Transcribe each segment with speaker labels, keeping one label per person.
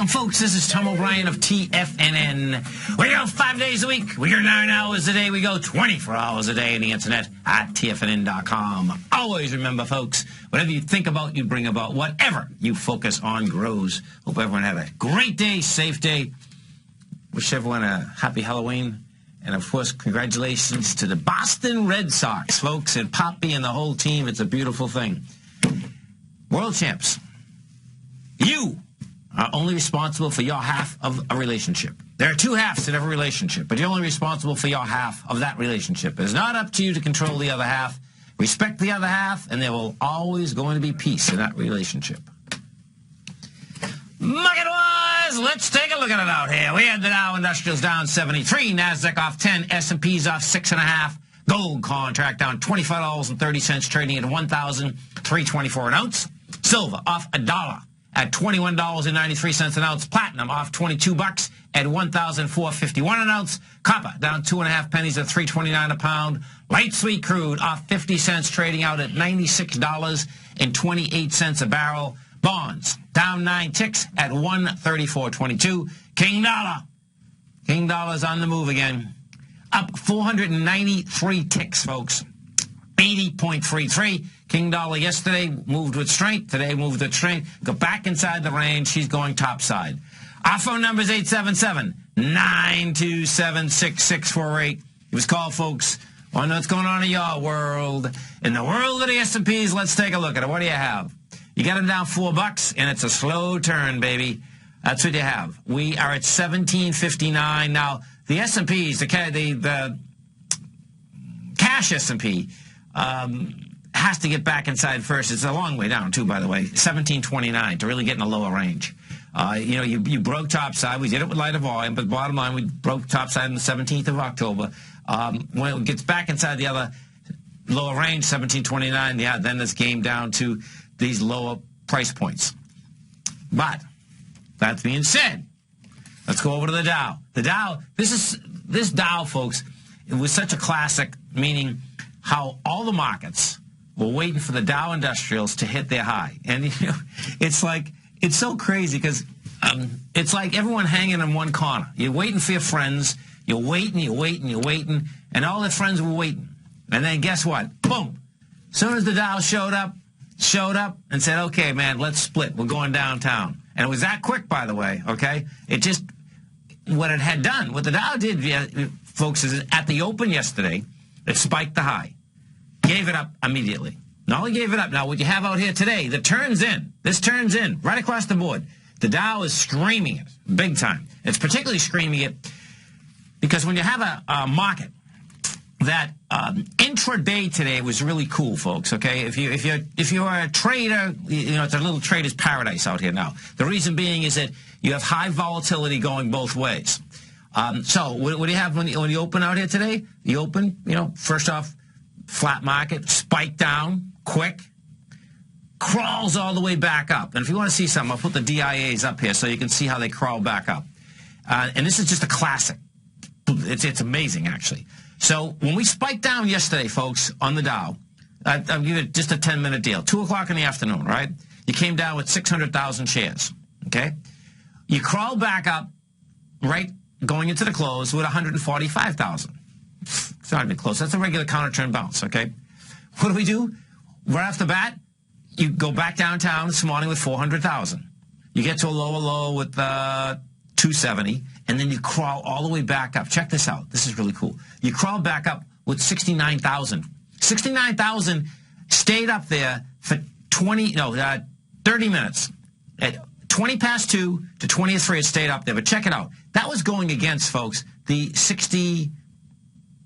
Speaker 1: Welcome, folks. This is Tom O'Brien of TFNN. We go 5 days a week. We go 9 hours a day. We go 24 hours a day on the internet at TFNN.com. Always remember, folks, whatever you think about, you bring about. Whatever you focus on grows. Hope everyone had a great day, safe day. Wish everyone a happy Halloween. And, of course, congratulations to the Boston Red Sox, folks, and Poppy and the whole team. It's a beautiful thing. World champs, you are only responsible for your half of a relationship. There are two halves in every relationship, but you're only responsible for your half of that relationship. It's not up to you to control the other half. Respect the other half, and there will always going to be peace in that relationship. Market-wise, let's take a look at it out here. We had the Dow Industrials down 73, NASDAQ off 10, S&P's off 6.5, gold contract down $25.30, trading at $1,324 an ounce. Silver off $1 at $21.93 an ounce. Platinum off $22 at $1,451 an ounce. Copper down 2.5 pennies at $3.29 a pound. Light sweet crude off 50 cents, trading out at $96.28 a barrel. Bonds down 9 ticks at $134.22. King dollar's on the move again. Up 493 ticks, folks. 80.33. King dollar yesterday moved with strength. Today moved with strength. Go back inside the range. She's going topside. Our phone number is 877-927-6648. It was called, folks. Want to know what's going on in your world. In the world of the S&Ps, let's take a look at it. What do you have? You got them down $4, and it's a slow turn, baby. That's what you have. We are at 1759 now. The S&Ps, the cash S&P, has to get back inside first. It's a long way down, too, by the way. 1729 to really get in a lower range. You broke topside. We did it with lighter volume, but bottom line, we broke topside on the 17th of October. When it gets back inside the other lower range, 1729, yeah, then this game down to these lower price points. But that being said, let's go over to the Dow. The Dow, this Dow, folks, it was such a classic, meaning how all the markets were waiting for the Dow Industrials to hit their high. And, it's so crazy because it's like everyone hanging in one corner. You're waiting for your friends. You're waiting, and all their friends were waiting. And then guess what? Boom. As soon as the Dow showed up and said, okay, man, let's split. We're going downtown. And it was that quick, by the way, okay? It just, what it had done, what the Dow did, folks, is at the open yesterday, it spiked the high. Gave it up immediately. Not only gave it up, now what you have out here today, this turns in right across the board. The Dow is screaming it big time. It's particularly screaming it because when you have a market that intraday today was really cool, folks, okay? If you're a trader, it's a little trader's paradise out here now. The reason being is that you have high volatility going both ways. So what do you have when you open out here today? You open, first off, flat market, spike down, quick, crawls all the way back up. And if you want to see something, I'll put the DIAs up here so you can see how they crawl back up. And this is just a classic. It's amazing, actually. So when we spiked down yesterday, folks, on the Dow, I'll give you just a 10-minute deal. 2 o'clock in the afternoon, right? You came down with 600,000 shares, okay? You crawled back up, right, going into the close with 145,000. It's not even close. That's a regular counter-trend bounce, okay? What do? Right off the bat, you go back downtown this morning with 400,000. You get to a lower low with 270, and then you crawl all the way back up. Check this out. This is really cool. You crawl back up with 69,000. 69,000 stayed up there for 30 minutes. At 20 past 2 to 20 to 3, it stayed up there. But check it out. That was going against, folks, the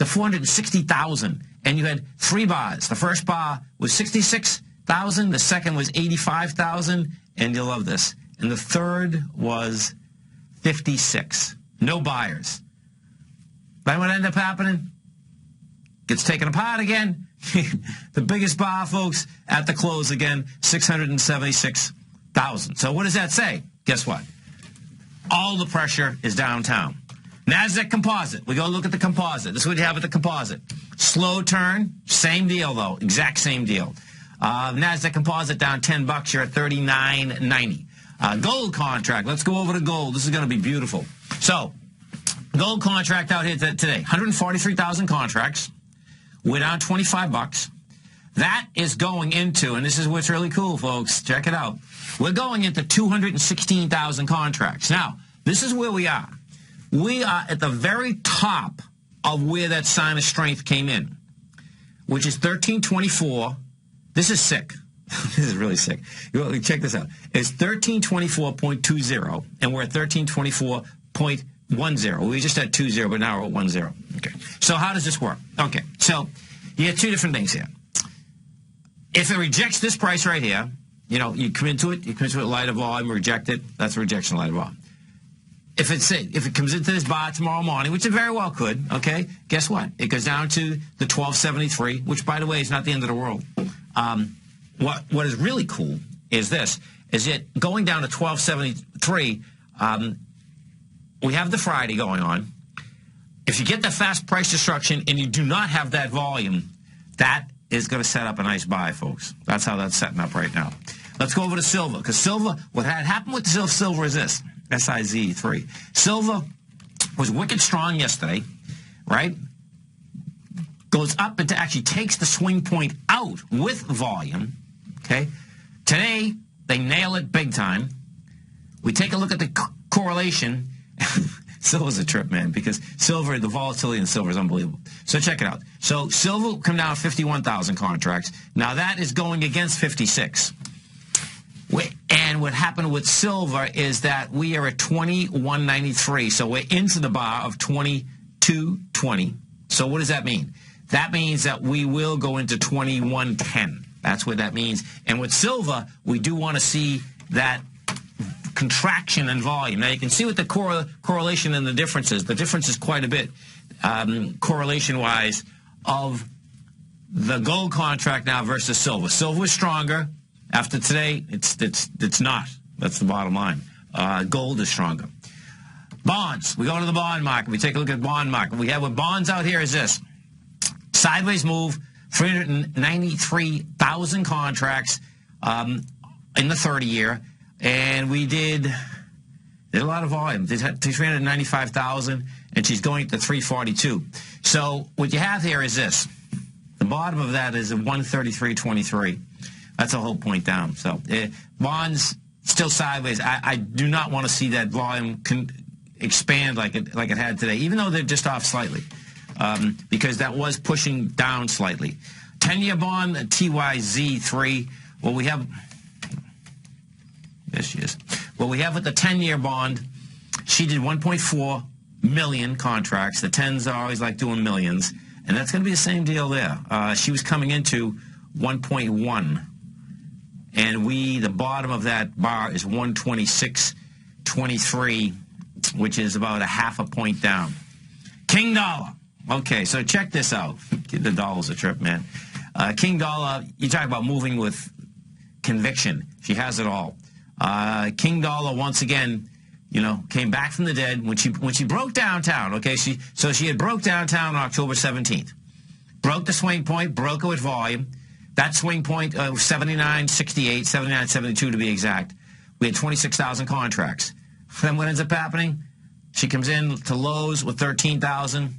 Speaker 1: 460,000. And you had 3 bars. The first bar was 66,000. The second was 85,000. And you'll love this. And the third was 56. No buyers. Then what ended up happening? Gets taken apart again. The biggest bar, folks, at the close again, 676,000. So what does that say? Guess what? All the pressure is downtown. NASDAQ composite. We go look at the composite. This is what you have at the composite. Slow turn. Same deal, though. Exact same deal. NASDAQ composite down $10. You're at 39.90. Gold contract. Let's go over to gold. This is going to be beautiful. So, gold contract out here today. 143,000 contracts. We're down 25 bucks. That is going into, and this is what's really cool, folks. Check it out. We're going into 216,000 contracts. Now, this is where we are. We are at the very top of where that sign of strength came in, which is 1324. This is sick. This is really sick. Check this out. It's 1324.20, and we're at 1324.10. We just had 20, but now we're at 10. Okay. So how does this work? Okay. So you have two different things here. If it rejects this price right here, you come into it light of volume, reject it. That's a rejection light of volume. If it comes into this bar tomorrow morning, which it very well could, okay, guess what? It goes down to the 1273, which, by the way, is not the end of the world. What is really cool is this, is it going down to 1273, we have the Friday going on. If you get the fast price destruction and you do not have that volume, that is going to set up a nice buy, folks. That's how that's setting up right now. Let's go over to silver, because silver, what had happened with silver is this. SIZ3. Silver was wicked strong yesterday, right? Goes up and actually takes the swing point out with volume, okay? Today, they nail it big time. We take a look at the correlation. Silver's a trip, man, because silver, the volatility in silver is unbelievable. So check it out. So silver come down 51,000 contracts. Now that is going against 56. And what happened with silver is that we are at 21.93. So we're into the bar of 22.20. So what does that mean? That means that we will go into 21.10. That's what that means. And with silver, we do want to see that contraction in volume. Now you can see what the correlation and the difference is. The difference is quite a bit, correlation-wise, of the gold contract now versus silver. Silver is stronger. After today, it's not. That's the bottom line. Gold is stronger. Bonds. We go to the bond market. We take a look at the bond market. We have what bonds out here is this. Sideways move, 393,000 contracts in the 30-year. And we did a lot of volume. Did 395,000, and she's going to 342. So what you have here is this. The bottom of that is a 133.23. That's a whole point down. So bonds still sideways. I do not want to see that volume expand like it had today, even though they're just off slightly, because that was pushing down slightly. 10-year bond, TYZ3. Well, we have. There she is. Well, we have with the 10-year bond, she did 1.4 million contracts. The 10s are always like doing millions, and that's going to be the same deal there. She was coming into 1.1, and the bottom of that bar is 126.23, which is about a half a point down. King dollar. Okay, so check this out. The dollar's a trip, man. King dollar, you talk about moving with conviction. She has it all. King dollar once again, came back from the dead when she broke downtown. Okay, she had broke downtown on October 17th, broke the swing point, broke it with volume. That swing point was 79.68, 79.72 to be exact. We had 26,000 contracts. Then what ends up happening? She comes in to lows with 13,000,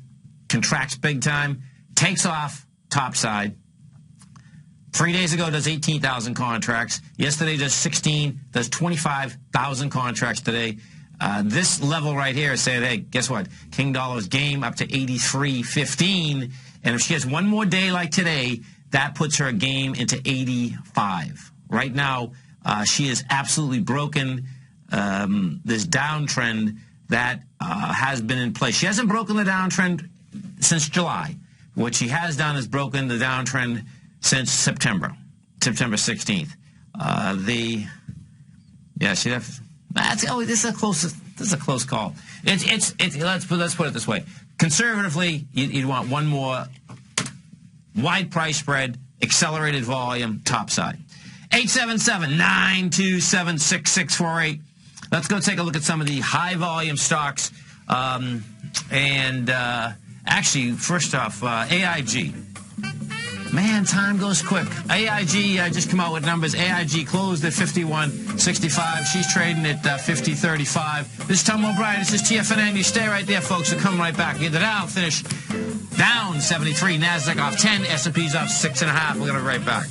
Speaker 1: contracts big time, takes off topside. 3 days ago, does 18,000 contracts. Yesterday, does 16, does 25,000 contracts today. This level right here is saying, hey, guess what? King dollar's game up to 83.15. And if she has one more day like today, that puts her game into 85. Right now, she has absolutely broken this downtrend that has been in place. She hasn't broken the downtrend since July. What she has done is broken the downtrend since September 16th. This is a close call. Let's put it this way. Conservatively, you'd want one more wide price spread, accelerated volume, topside. 877-927-6648. Let's go take a look at some of the high volume stocks. Actually, first off, AIG. Man, time goes quick. AIG just come out with numbers. AIG closed at 51.65. She's trading at 50.35. This is Tom O'Brien. This is TFNN. You stay right there, folks. We'll come right back. The Dow finish down 73. NASDAQ off 10. S&P's off 6.5. We're going to be right back.